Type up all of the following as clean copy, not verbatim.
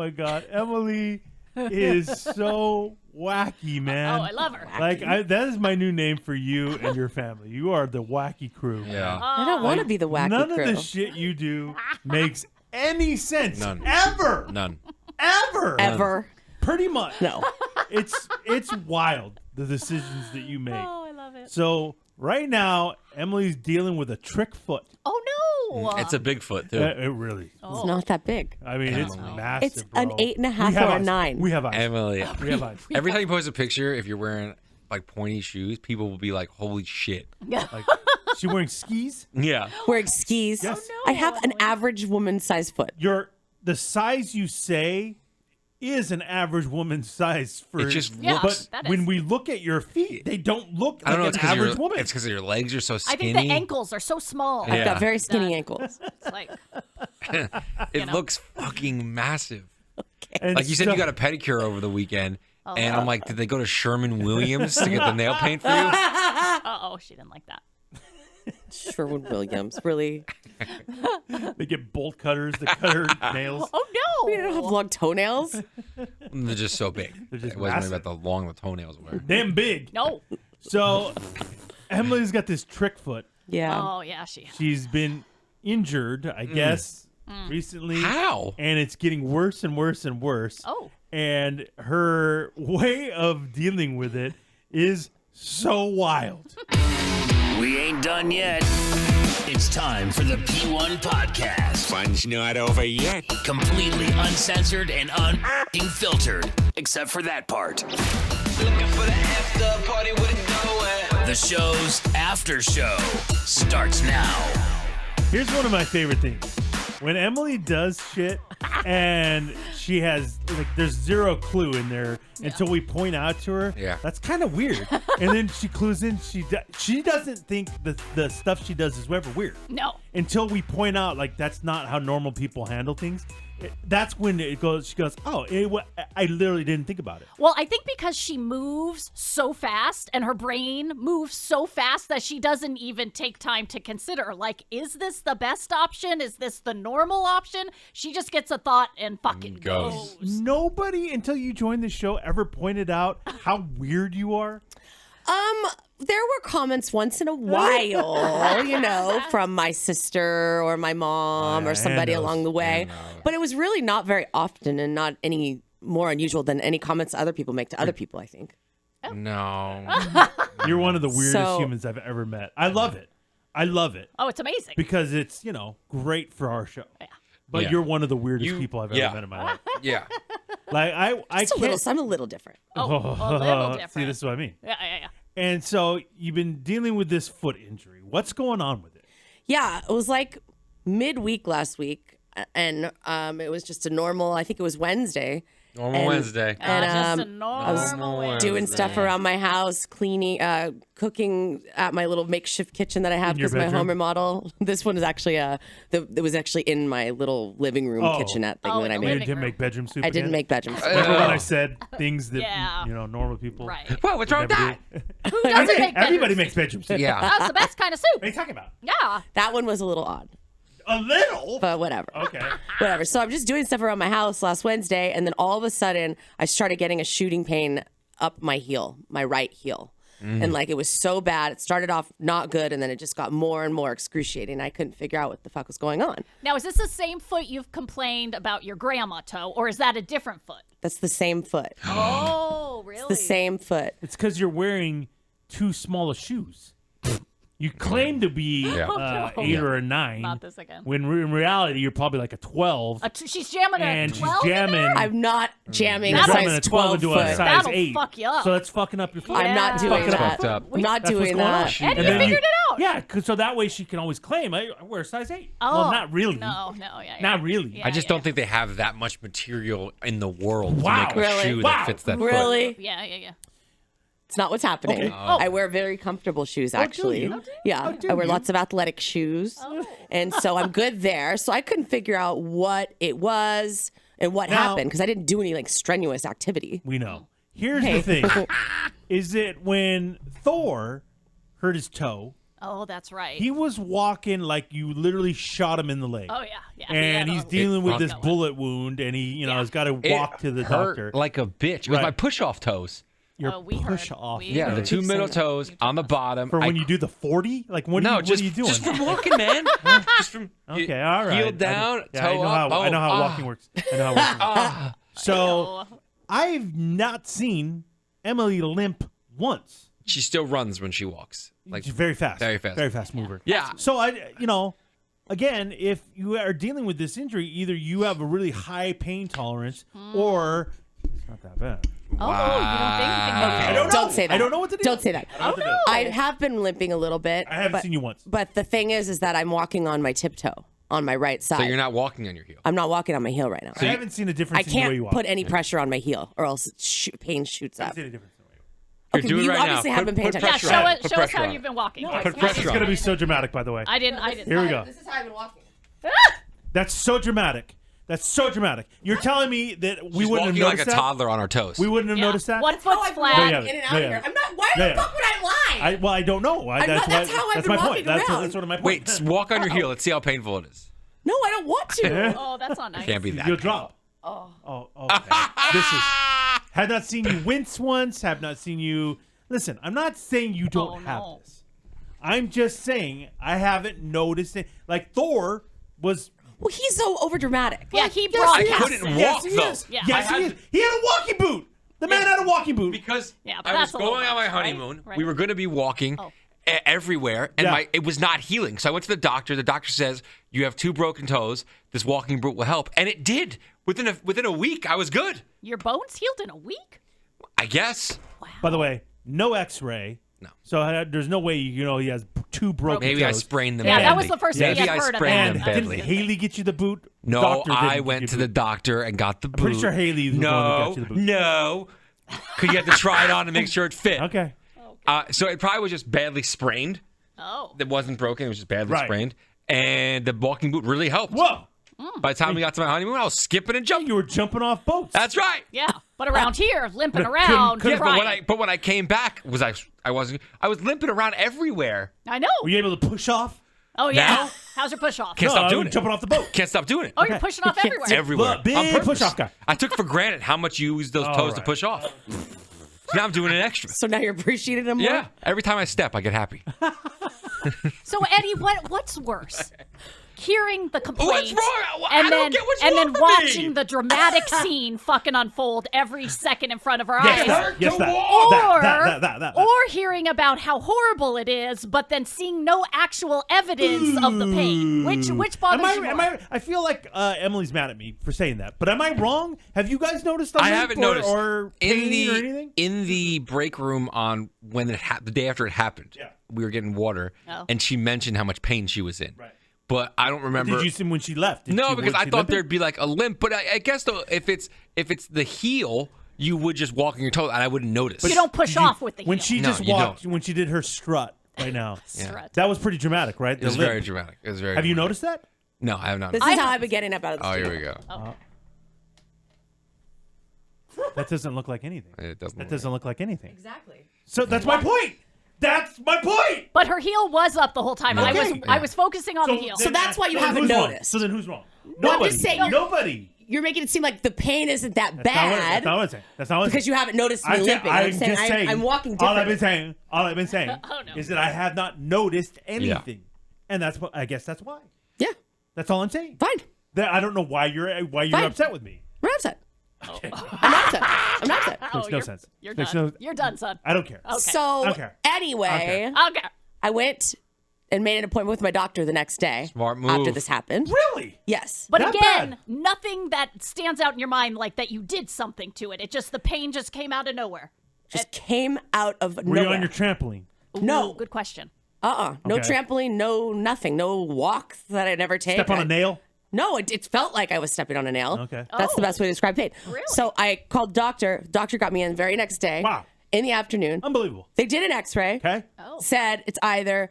my God. Emily is so wacky, man. Oh, I love her. Like, that is my new name for you and your family. You are the wacky crew. Yeah. I don't want to be the wacky None crew. of the shit you do makes any sense. None. Ever. None. Ever. Pretty much. No. It's wild, the decisions that you make. Oh, I love it. So right now, Emily's dealing with a trick foot. Oh, no. It's a Bigfoot, too. It really. It's not that big. I mean, it's Emily. massive. It's an bro. 8.5 We have or a eyes. 9. We have eyes. Emily. We have eyes. Every time you post a picture, if you're wearing like pointy shoes, people will be like, holy shit. Like, she wearing skis? Yeah. Wearing skis. Yes. I have an average woman's size foot. The size you say is an average woman's size for. It just Yeah, looks. that But when is. we look at your feet, they don't look I don't know. like It's an because average woman. it's because your legs are so I skinny. think the ankles are so small. Yeah. I've got very skinny ankles. It's like, It looks fucking massive. And Like you said, so- you got a pedicure over the weekend, Oh, and I'm like, did they go to Sherman-Williams to get the nail paint for you? uh-oh, she didn't like that. Sherwin-Williams, really? They get bolt cutters to cut her nails. Oh, no. We don't have long toenails. They're just so big. They're just it wasn't massive. about the long the toenails were. Damn big. No. So Emily's got this trick foot. Yeah. Oh, yeah, she. She's been injured, I guess, recently. How? And it's getting worse and worse and worse. Oh. And her way of dealing with it is so wild. We ain't done yet. It's time for the P1 Podcast. Fun's not over yet. Completely uncensored and unfiltered, except for that part. Looking for the after party with it going. The show's after show starts now. Here's one of my favorite things. When Emily does shit and she has, like, there's zero clue in there until we point out to her. Yeah. That's kind of weird. And then she clues in. She doesn't think the stuff she does is ever weird. No. Until we point out, like, that's not how normal people handle things. That's when it goes. She goes, "Oh, I literally didn't think about it." Well, I think because she moves so fast and her brain moves so fast that she doesn't even take time to consider, like, is this the best option? Is this the normal option? She just gets a thought and fucking Goes. goes. Nobody until you joined the show ever pointed out how weird you are. There were comments once in a while, from my sister or my mom or somebody Ann knows. along the way. But it was really not very often and not any more unusual than any comments other people make to other people, I think. No. You're one of the weirdest So- humans I've ever met. I love it. I love it Oh, it's amazing. because it's great for our show. Yeah. But Yeah. you're one of the weirdest You- people I've yeah. ever met in my life. Yeah. Like I Just a little, can't. I'm a little different. Oh, a little See, different. this is what I mean. Yeah. And so you've been dealing with this foot injury. What's going on with it? Yeah, it was like midweek last week, and it was just a normal. I think it was Wednesday. Normal Wednesday. And Just a I was normal way. doing stuff around my house, cleaning, cooking at my little makeshift kitchen that I have In your because my bedroom? home remodel. This one is actually it was actually in my little living room Oh. kitchenette thing Oh, that I in the You made. living didn't room. make bedroom soup. I didn't again? make bedroom soup. Remember when I said things that Yeah. normal people Right. What? What's wrong with never that? do? Who doesn't make Everybody bedroom makes bedroom soup. Yeah. That's the best kind of soup. What are you talking about? Yeah. That one was a little odd, A little. but whatever. Okay. Whatever. So I'm just doing stuff around my house last Wednesday, and then all of a sudden I started getting a shooting pain up my heel, my right heel. And like it was so bad. It started off not good, and then it just got more and more excruciating. I couldn't figure out what the fuck was going on. Now, is this the same foot you've complained about your grandma toe, or is that a different foot? That's the same foot. Oh, really? The same foot. It's because you're wearing too small of shoes. You claim to be Yeah. 8 or a 9. Not this again. When in reality, you're probably like a 12. She's jamming a and 12 she's in there? jamming. I'm not jamming You're a jamming size a 12 into a foot. size That'll 8. fuck you up. So that's fucking up your foot. I'm not doing Fucking that. fucked up. I'm not That's what's doing going on. that. And you then figured it out. Yeah, so that way she can always claim, I wear a size 8. Oh, well, not really. No, yeah. Not really. Yeah, I just don't think they have that much material in the world Wow. to make a Really? shoe Wow. that fits that foot. Really? Yeah. It's not what's happening. Okay. I wear very comfortable shoes, actually. you? Yeah, do I wear you? lots of athletic shoes, and so I'm good there. So I couldn't figure out what it was and what Now- happened because I didn't do any like strenuous activity. We know. Here's the thing. Is it when Thor hurt his toe Oh, that's right. He was walking like you literally shot him in the leg. Oh, yeah. And he's dealing with this going. bullet wound, and he, has got to walk to the hurt doctor. like a bitch. It was Right. my push-off toes. Your we push heard. off. We Yeah, heard. the two keep middle saying that. toes on the bottom. For when you do the 40? Like, what no, are just, you doing? just from walking, man. Just from Okay, all right. heel down, I toe know up. I know how boom. walking works. I know how walking works. So Oh, I've not seen Emily limp once. She still runs when she walks. Like She's very fast. very fast. Very fast mover. Yeah. So again, if you are dealing with this injury, either you have a really high pain tolerance or it's not that bad. Oh, you don't think anything about I it? don't know. Don't say that. I don't know what to do. Don't say that. I don't know what to do. I have been limping a little bit. I haven't but, seen you once. But the thing is that I'm walking on my tiptoe on my right side. So you're not walking on your heel. I'm not walking on my heel right now. I haven't seen a I difference in the way you can't walk. put any pressure on my heel, or else pain shoots I up. haven't seen a difference in the way you walk. You're doing you it right obviously now. haven't Put paid attention. Yeah, pressure on it. show us Put how pressure you've on been walking. Put This pressure is on going to it. be so dramatic, by the way. I didn't. Here we go. This is how I've been walking. That's so dramatic. That's so dramatic. You're telling me that we She's wouldn't have walking like noticed a that? toddler on her toes. We wouldn't have Yeah. noticed that? One foot's I've been flat. walking Yeah, in and yeah, out yeah. here. I'm not. Why Yeah, the yeah. fuck would I lie? I don't know. that's how I've been my point. walking That's around. sort of my point. Wait, walk on your heel. Let's see how painful it is. No, I don't want to. Oh, that's not nice. Can't be that. You'll painful. drop. Oh, okay. This is. Have not seen you wince once. Have not seen you. Listen, I'm not saying you don't Oh, have no. this. I'm just saying I haven't noticed it. Like Thor was. Well, he's so overdramatic. Yeah, he I broadcast couldn't it. walk he though. is. Yeah. Yes, I he had is. He had a walking boot. The man had a walking boot. Because Yeah, but I was that's a little going on my much, right? honeymoon. Right. We were going to be walking Oh. everywhere, and Yeah. it was not healing. So I went to the doctor. The doctor says you have 2 broken toes. This walking boot will help, and it did. Within a week, I was good. Your bones healed in a week? I guess. By the way, no X-ray. No. So there's no way he has 2 broken Maybe I toes. sprained them. Yeah, that badly. was the first thing Maybe I'd I heard sprained about. them And badly. didn't Haley get you the boot? No, Doctor didn't I get went you to the the boot. doctor and got the boot. pretty sure Haley was the one that got you the boot. No, because you had to try it on to make sure it fit. Okay. So it probably was just badly sprained. Oh. It wasn't broken. It was just badly Right. sprained. And the walking boot really helped. Whoa. By the time we got to my honeymoon, I was skipping and jumping. You were jumping off boats. That's right. Yeah, but around here, limping Couldn't- around, couldn't- crying. But when I came back, I was limping around everywhere. I know. Were you able to push off? Oh, yeah. Now? How's your push off? Can't stop doing it. Jumping off the boat. Can't stop doing it. Oh, you're pushing off everywhere. Everywhere. Look, big On purpose. push-off guy. I took for granted how much you use those All toes to right. push off. So now I'm doing it extra. So now you're appreciating him more? Yeah. Every time I step, I get happy. So, Eddie, what's worse? Hearing the complaint What's wrong? I and don't then get what's and wrong then with watching me. the dramatic scene fucking unfold every second in front of our Yes, eyes. that. Yes, that. Or, That. or hearing about how horrible it is, but then seeing no actual evidence of the pain. Which bothers you more? I feel like Emily's mad at me for saying that, but am I wrong? Have you guys noticed? I haven't noticed or pain or anything. in the break room on when the day after it happened. Yeah. We were getting water, Oh. and she mentioned how much pain she was in. Right. But I don't remember. Did you see when she left? No, because I thought limping? there'd be like a limp. But I guess though, if it's the heel, you would just walk on your toes, and I wouldn't notice. You don't push off with the when heel. she No, just you walked don't. when she did her strut right now. Strut. That was pretty dramatic, right? It was The very limp. dramatic. It was very. Have you dramatic. noticed that? No, I have not. This is how I've been getting up out of the Oh, studio. here we go. That doesn't look like anything. It doesn't. That doesn't look like anything. Exactly. So that's my point. That's my point. But her heel was up the whole time. Okay. I was focusing on the heel. So that's why you then haven't who's wrong? noticed. So then who's wrong? I'm Nobody. just saying- Nobody. You're making it seem like the pain isn't that That's not what- bad That's not what I'm saying. That's not what I'm because saying. you haven't noticed me I'm limping. I'm saying just saying. I'm walking All I've differently. been saying Oh, no. is that I have not noticed anything, and that's what I guess that's why. Yeah, That's all I'm saying. fine. That I don't know why you're Fine. upset with me. I'm not upset. Okay. I'm not upset. I'm not upset. Oh, Makes no you're, sense. You're Makes done. no- You're done, son. I don't care. Okay. So Okay. anyway, Okay. I went and made an appointment with my doctor the next day. Smart After move. this happened. Really? Yes. But That again, bad? nothing that stands out in your mind like that you did something to it. It just, the pain just came out of nowhere. Just came out of Were nowhere. you on your trampoline? No. Ooh, good question. No Okay. trampoline, no nothing, no walk that I never take. Step on a nail? No, it felt like I was stepping on a nail. Okay. That's the Oh. best way to describe pain. Really? So I called doctor. Doctor got me in the very next day. Wow. In the afternoon. Unbelievable. They did an x-ray. Okay. Oh. Said it's either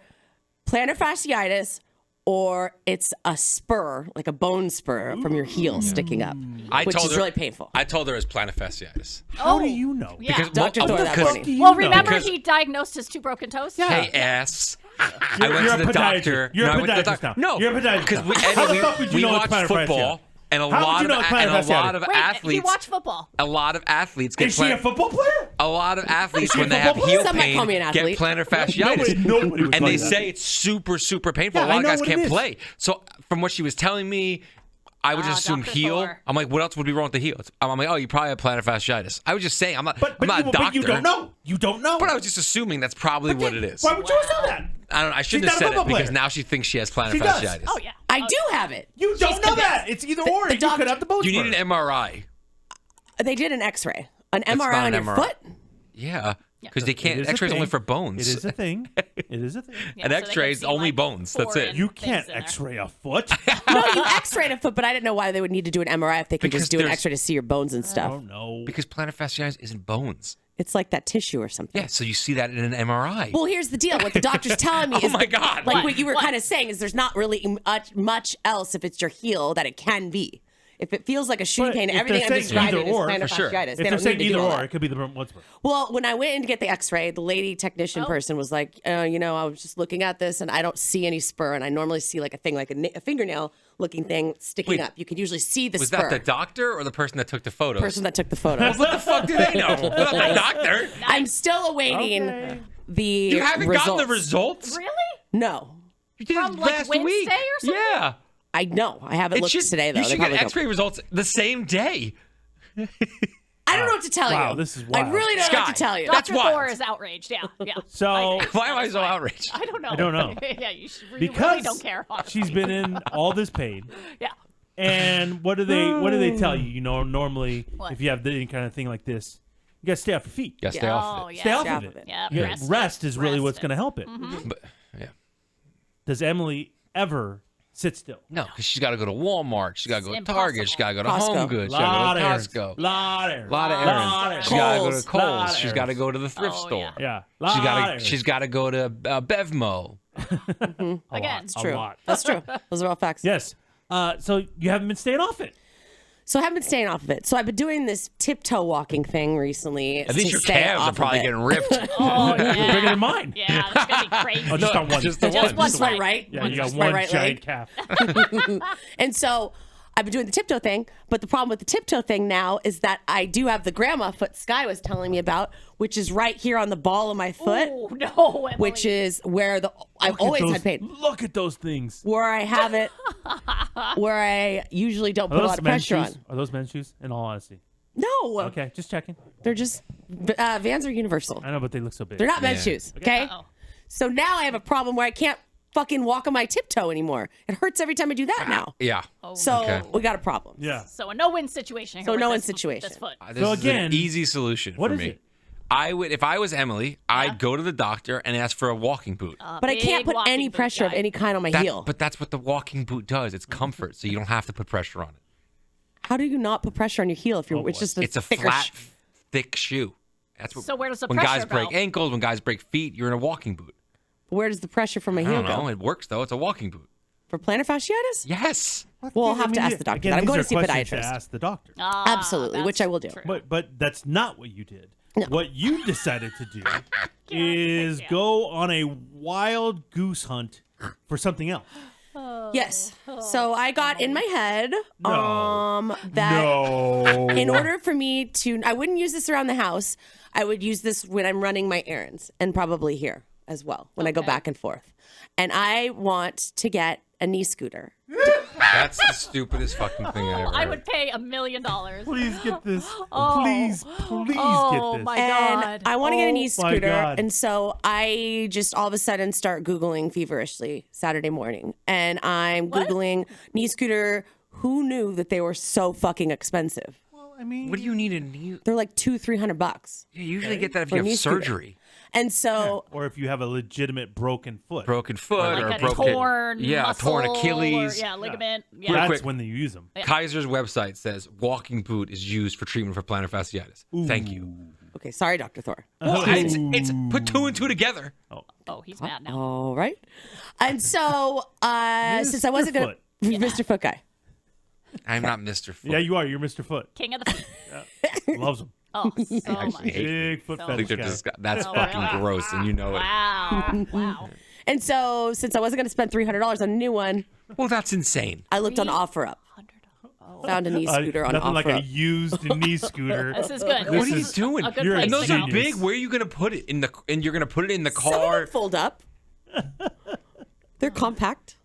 plantar fasciitis or it's a spur, like a bone spur from your heel sticking up, which is really painful. I told her it was plantar fasciitis. How do you know? Yeah. Because Doctor well, threw that because- money. Well, remember Because- he diagnosed his 2 broken toes? Hey, ass. I went You're to a the podiatrist. doctor. You're a No, I went to the podiatrist doc- now. No, You're a podiatrist because now. How the fuck would you we know it's watch plantar football, fasciitis? and a How would lot you know of it's plantar and a lot fasciitis? of Wait, athletes. you watch football? A lot of athletes get Is she a football player? a lot of athletes Is she when a they have football heel player? Some might call me pain an get athlete. plantar fasciitis. Nobody would And call they you that. say it's super, super painful. Yeah, a lot I of know guys what can't it is. play. So from what she was telling me, I would just assume Dr. heel. Thor. I'm like, what else would be wrong with the heel? I'm like, oh, you probably have plantar fasciitis. I was just saying, I'm not a doctor. But you don't know. You don't know. But I was just assuming that's probably what it is. Why would you assume that? I don't. I shouldn't She's have not a said it football because player. now she thinks she has plantar She does. fasciitis. Oh yeah. I do have it. You don't know convinced. that. It's either or. The You doctor- could have the both. You need an MRI. They did an X-ray, an It's MRI not on an your MRI. foot. Yeah, because they It can't. is a X-ray's only thing. for bones. It is a thing. It is a thing. Yeah, An so they X-ray can is see, only like, bones. That's it. foreign You things can't in there. X-ray a foot. No, you X-rayed a foot, but I didn't know why they would need to do an MRI if they could Because just do an there's- X-ray to see your bones and I stuff. don't know. Because plantar fasciitis isn't bones. It's like that tissue or something. Yeah, so you see that in an MRI. Well, here's the deal. What the doctor's telling me Oh is, my God. like What? what you were kind of saying is, there's not really much else if it's your heel that it can be. If it feels like a shooting But pain, if everything they're I'm saying describing either or, is plantar for sure. fasciitis. If They they're don't saying need to do either all or, that. it could be the what's Well, when I went in to get the X-ray, the lady technician person was like, I was just looking at this and I don't see any spur, and I normally see like a thing, like a fingernail-looking thing sticking Wait, up. You could usually see the Was spur. that the doctor or the person that took the photos? person that took the photos? What the fuck do they know? Not the doctor. I'm still awaiting the You haven't results. gotten the results? Really? No. You did From, it like, last Wednesday week. or something? Yeah. I know. I haven't It looked should, today, though. you They should probably get don't. X-ray results the same day. I don't know what to tell Wow, you. this is I wild. really don't know what Sky, to tell you. That's Dr. wild. Thor is outraged. Yeah, yeah. So Why am I so outraged? I don't know. I don't know. Yeah, you really because don't care. Honestly. she's been in all this pain. Yeah. And what do they tell you? You know, normally What? if you have any kind of thing like this, you gotta stay off your feet. Yeah, stay off Oh, it. yeah. Stay off Stay of off it. of it. Yeah, Yeah, rest. rest is really Rest what's it. gonna help it. But, yeah. Does Emily ever sit still? No, because she's got to go to Walmart. She's got to go to It's Target. She's got to go to Costco. Home Goods. She's Lot got of to go errands. to Costco. Lot of errands. Lot of Lot errands. of errands. She's got to go to Kohl's. Lot Kohl's. of She's got to errands. go to the thrift Oh, store. yeah. Yeah. She's got to go to Bevmo. Again. It's True. A lot. That's true. Those are all facts. Yes. So you haven't been staying off it. So I haven't been staying off of it. So I've been doing this tiptoe walking thing recently. At least to your stay calves off are of probably it. getting ripped. Oh, yeah. Bigger than mine. Yeah, it's gonna be crazy. Oh, just on one. Just the Just one. one Just my leg. right. Yeah, you got Just my one right giant leg. calf. And so I've been doing the tiptoe thing, but the problem with the tiptoe thing now is that I do have the grandma foot Sky was telling me about, which is right here on the ball of my foot, Oh no, Emily. which is where I've Look at always those- had pain. Look at those things. Where I have it, where I usually don't Are put a those lot of men's pressure shoes? on. Are those men's shoes? In all honesty. No, Okay, just checking. they're just Vans are universal. I know, but they look so big. They're not men's Yeah. shoes. Okay. Uh-oh. So now I have a problem where I can't fucking walk on my tiptoe anymore. It hurts every time I do that now. Yeah. So Okay. we got a problem. Yeah. So a no-win situation. Here So with no-win this- situation. This foot. This So is again, an easy solution what for is me. it? I would, if I was Emily, I'd go to the doctor and ask for a walking boot. But I can't Big put walking any boot pressure of guy. any kind on my heel. But that's what the walking boot does. It's comfort, so you don't have to put pressure on it. How do you not put pressure on your heel if you're? It's just It's a thicker flat, thick shoe. That's what. So where does the when pressure guys break go? ankles, when guys break feet, you're in a walking boot. Where does the pressure from my I heel don't know. go? It works though. It's a walking boot. For plantar fasciitis? Yes. We'll have to ask the doctor. Again, I'm these going are to see a questions to podiatrist. ask the doctor. Absolutely, that's which I will do. true. But that's not what you did. What you decided to do is go on a wild goose hunt for something else. Yes. So I got in my head No. that No. in order for me to, I wouldn't use this around the house. I would use this when I'm running my errands and probably here as well when I go Okay. back and forth. And I want to get a knee scooter. That's the stupidest fucking thing I ever I heard. would pay $1 million. Please get this. Oh. Please Oh get this. my And God. I want to get a Oh knee my scooter. God. And so I just all of a sudden start Googling feverishly Saturday morning. And I'm Googling knee scooter. Who knew that they were so fucking expensive? Well, I mean, What do you need a knee? They're like $200-300. You usually get that if For you a knee have scooter. surgery, And so or if you have a legitimate broken foot, broken foot, like or a broken, torn yeah, muscle torn Achilles. Or, yeah, ligament. Yeah. that's quick. when you use them. Kaiser's website says walking boot is used for treatment for plantar fasciitis. Thank you. okay, sorry, Dr. Thor. It's put two and two together. Oh, he's mad now. All right. And so since I wasn't going to Mr. Foot Guy. I'm not Mr. Foot. Yeah, you are. You're Mr. Foot. King of the feet. Loves them. Oh, so much. hate Big foot So I think fetish they're guy. that's Oh, fucking really? gross, and you know it. Wow. Wow. And so since I wasn't going to spend $300 on a new one, Well, that's insane. I looked on OfferUp. Found a knee scooter on nothing like a OfferUp. used knee scooter. This is good. What are you doing? A good You're place And those to are go. genius. big. Where are you going to put it? And you're going to put it in the Some of car? them fold up. They're compact.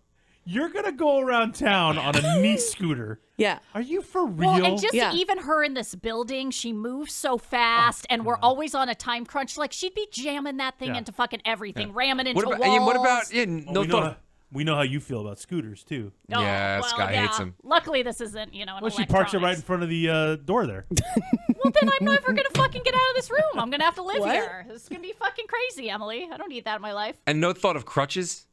You're gonna go around town on a knee scooter. Yeah. Are you for real? Well, and just Yeah. even her in this building, she moves so fast, and we're always on a time crunch. Like, she'd be jamming that thing Yeah. into fucking everything, ramming into What about? walls. And what about? Yeah, Well, no we, know thought. how, we know how you feel about scooters too. Oh, Yeah, this guy hates them. Luckily, this isn't, an Well, she parks it right in front of the door there. Well, then I'm never going to fucking get out of this room. I'm going to have to live What? here. This is going to be fucking crazy, Emily. I don't need that in my life. And no thought of crutches.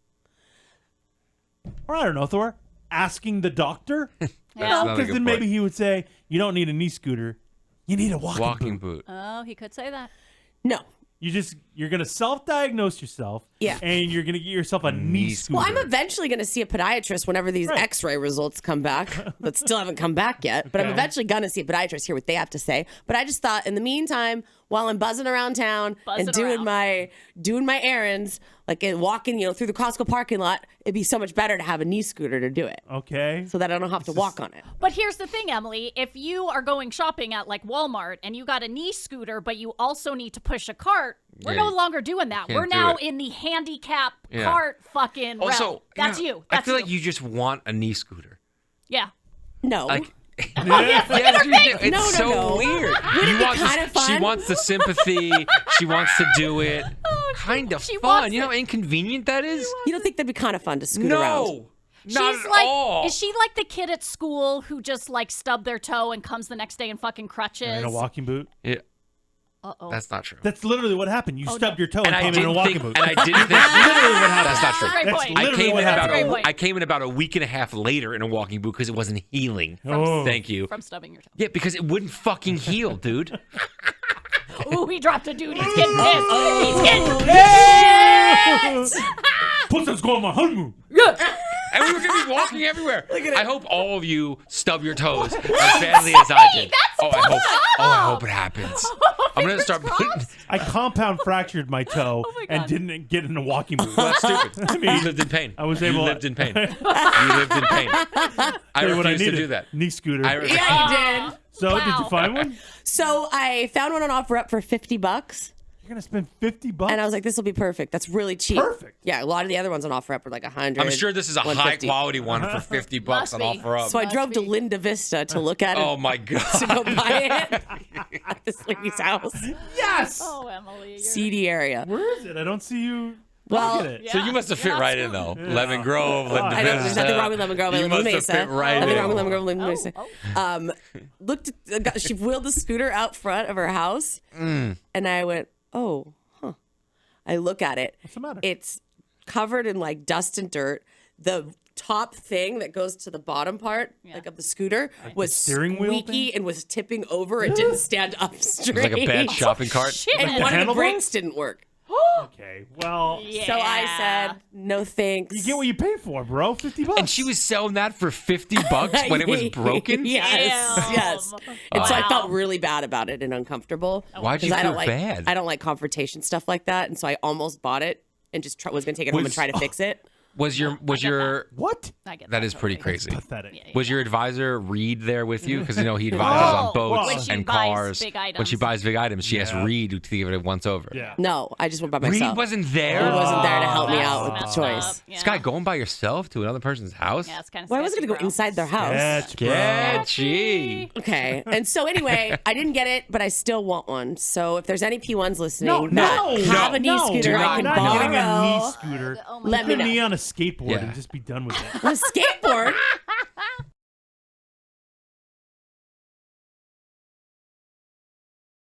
Or I don't know, Thor. Asking the doctor. Yeah. Another Because good then point. maybe he would say, "You don't need a knee scooter. You need a walking boot. boot. Oh, he could say that. No. You're gonna self-diagose yourself. Yeah. And you're gonna get yourself a knee scooter. Well, I'm eventually going to see a podiatrist whenever these Right. x-ray results come back, but still haven't come back yet. But I'm Okay. eventually going to see a podiatrist, hear what they have to say. But I just thought in the meantime, while I'm buzzing around town Buzzing and doing around. my errands, like and walking, through the Costco parking lot, it'd be so much better to have a knee scooter to do it Okay. so that I don't have to walk on it. But here's the thing, Emily. If you are going shopping at like Walmart and you got a knee scooter, but you also need to push a cart, we're Yeah, no you longer doing that. can't We're do now it. in the handicap Yeah. cart fucking realm. Also, That's you. I That's feel like you just want a knee scooter. Yeah. No. Like, Yes, look at yes, her you do. face. It's No, so no. weird. Wouldn't You it be want kinda this- She fun? wants the sympathy. She wants to do it. Kind of she fun. wants You know it. how inconvenient that is? You don't think that'd be kind of fun to scoot around? No. Not She's at like, all. is she like the kid at school who just like stubbed their toe and comes the next day in fucking crutches? In a walking boot. Yeah, Uh-oh. that's not true. That's literally what happened. You stubbed your toe and, And I came in a didn't walking think. boot. And I didn't think. literally what happened. That's not true. That's a great That's point. I literally came what in happened. about Great point. I came in about a week and a half later in a walking boot because it wasn't healing. Oh. Thank you. From stubbing your toe. Yeah, because it wouldn't fucking heal, dude. Ooh, he dropped a dude. He's getting pissed. He's getting Put some score on my honeymoon. And we were gonna be walking everywhere. I hope all of you stub your toes as badly as I did. I hope it happens. I'm gonna start putting. I compound fractured my toe my and God. didn't get in a walking boot. Well, that's stupid. I mean, You lived in pain. I was You able to- lived in pain. You lived in pain. I Tell you what I refuse to needed. do that. Knee scooter. I refuse. Yeah, you did. So did you Wow. find one? So I found one on OfferUp for $50. You're gonna spend $50. And I was like, this will be perfect. That's really cheap. Perfect. Yeah, a lot of the other ones on OfferUp were like 100. I'm sure this is a high 150. quality one for $50 Must on be. OfferUp. So I Must drove to be. Linda Vista to look at it, Oh my god. to go buy it at this lady's house. yes. Oh, Emily. You're... Seedy area. Where is it? I don't see you. Well, Look at it. So you must have fit You're not right in though. scooting. Lemon Grove, Linda I know there's Vista. nothing wrong with Lemon Grove You and must Linda have Mesa. fit right Nothing in. wrong with Lemon Grove and Linda Mesa. Oh. Looked at, she wheeled the scooter out front of her house, and I went, oh, huh. I look at it. What's the matter? It's covered in like dust and dirt. The top thing that goes to the bottom part, like of the scooter, was steering wheel squeaky thing? and was tipping over. It didn't stand up straight. It's like a bad shopping cart. Shit. And the one of the handlebars? brakes didn't work. Okay. Well, Yeah. So I said, no thanks. you get what you pay for, bro. $50. And she was selling that for $50 when it was broken? Yes, Damn. yes. And so I Wow. felt really bad about it and uncomfortable. Why'd you 'Cause I don't feel like, bad? I don't like confrontation stuff like that, and so I almost bought it and just was going to take it home and Was- try to fix it. Was your What? I get that is pretty totally. crazy. Pathetic. Yeah, Was your advisor Reed there with you? Because he advises on boats When she and buys cars. big When items. she buys big items, she asks Yeah. Reed to give it a once over. Yeah. No, I just went by Reed myself. wasn't there. He wasn't there to help me That's out with the messed choice. up. Yeah. This guy going by yourself to another person's house? Yeah, it's kind of Well, I wasn't going to go inside their house. Sketch, bro. Sketchy. Okay. And so anyway, I didn't get it, but I still want one. So if there's any P1s listening No, that no, have a knee no, scooter you're I can not getting a knee borrow, scooter. Oh my let me Put a knee know. on a skateboard Yeah. and just be done with it. A skateboard?